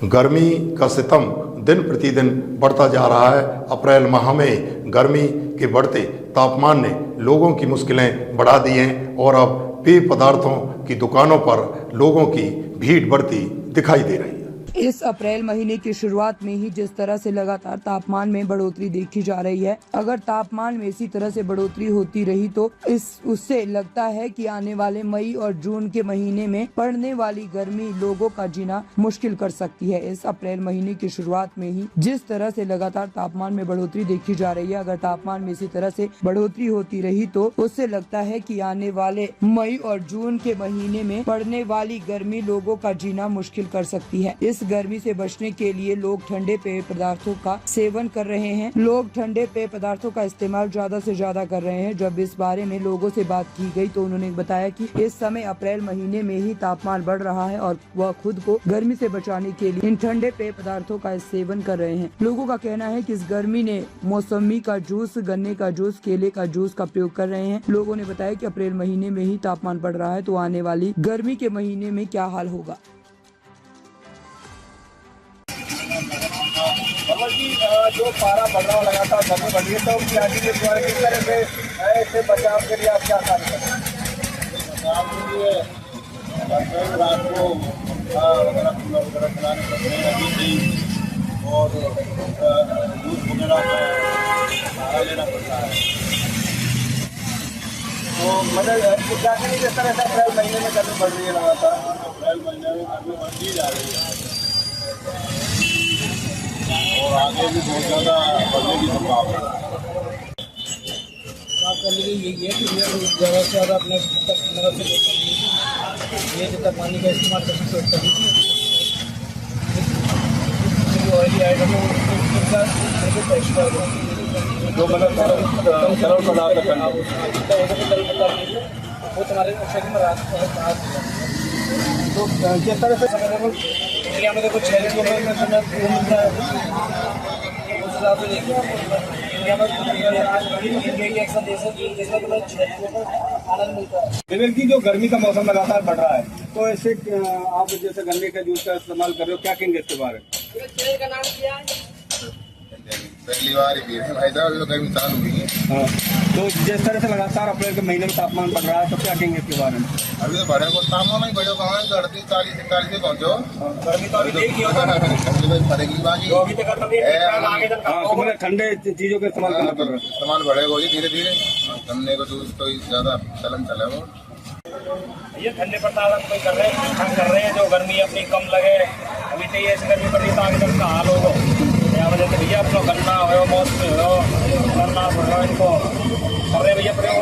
गर्मी का सितम दिन प्रतिदिन बढ़ता जा रहा है। अप्रैल माह में गर्मी के बढ़ते तापमान ने लोगों की मुश्किलें बढ़ा दी हैं और अब पेय पदार्थों की दुकानों पर लोगों की भीड़ बढ़ती दिखाई दे रही है। इस अप्रैल महीने की शुरुआत में ही जिस तरह से लगातार तापमान में बढ़ोतरी देखी जा रही है, अगर तापमान में इसी तरह से बढ़ोतरी होती रही तो उससे लगता है कि आने वाले मई और जून के महीने में पड़ने वाली गर्मी लोगों का जीना मुश्किल कर सकती है। इस अप्रैल महीने की शुरुआत में ही जिस तरह से लगातार तापमान में बढ़ोतरी देखी जा रही है, अगर तापमान में इसी तरह से बढ़ोतरी होती रही तो उससे लगता है कि आने वाले मई और जून के महीने में पड़ने वाली गर्मी लोगों का जीना मुश्किल कर सकती है। इस गर्मी से बचने के लिए लोग ठंडे पेय पदार्थों का सेवन कर रहे हैं। लोग ठंडे पेय पदार्थों का इस्तेमाल ज्यादा से ज्यादा कर रहे हैं। जब इस बारे में लोगों से बात की गई तो उन्होंने बताया कि इस समय अप्रैल महीने में ही तापमान बढ़ रहा है और वह खुद को गर्मी से बचाने के लिए इन ठंडे पेय पदार्थों का सेवन कर रहे हैं। लोगों का कहना है कि इस गर्मी ने मौसमी का जूस, गन्ने का जूस, केले का जूस का प्रयोग कर रहे हैं। लोगों ने बताया कि अप्रैल महीने में ही तापमान बढ़ रहा है तो आने वाली गर्मी के महीने में क्या हाल होगा। जो पारा बढ़ रहा लगातार गर्मी बढ़ रही है तो उसकी आगे के द्वारा किस तरह से इससे बचाव के लिए आप क्या कार्य करें? बचाव के लिए रात को वगैरह खिलाने पड़ते हैं और दूध वगैरह का सहारा लेना पड़ता है। तो मतलब क्या करें जिस तरह से अप्रैल महीने में गर्मी बढ़ रही है लगातार? अप्रैल महीने में गर्मी बढ़ती जा रही है और आगे भी बहुत ज़्यादा बढ़ने की संभावना है। आप करने की यही है कि ज़्यादा से ज़्यादा अपने मदद से ये जितना पानी का इस्तेमाल कर सकते हो कर लीजिए। ऑयली आइटम है जो मतलब सरल पदार्थ करना वो तुम्हारे शरीर में रात तो जिस तरह से इंडिया में देखो 6 दिन में मिलता है उस हिसाब से देखिए इंडिया में एक्शन देश है जिसमें मतलब 6 दिन में आनंद मिलता है। विवेक जी, जो गर्मी का मौसम लगातार बढ़ रहा है तो ऐसे आप जैसे गन्ने का जूस का इस्तेमाल कर रहे हो, क्या कहेंगे इसके बारे में? तेल का नाम क्या है? पहली बार ही भाई साहब जो गर्मी चालू हुई है। हाँ, तो जिस तरह से लगातार अप्रैल के महीने में तापमान बढ़ रहा है तो क्या कहेंगे इसके बारे में? अभी तो बढ़े को तापमान ही बढ़ो कहाँ 38, 40, 41 से पहुँचो। गर्मी तो अभी देखिए फटेगी बाजी। हाँ, तो ठंडे चीजों का इस्तेमाल करना पड़ रहा है। इस्तेमाल बढ़ेगा जी धीरे धीरे। गन्ने का जूस तो ज्यादा चलन चले वो। ये ठंडे पदार्थ कोई कर रहे हैं जो गर्मी अपनी कम लगे। अभी तो ये गर्मी पड़ रही है तो आगे तक का हाल होगा। या वजह से भैया अपना गन्ना हो, मौसमी हो, करना पड़ रहा है इनको कर रहे भैया प्रयोग।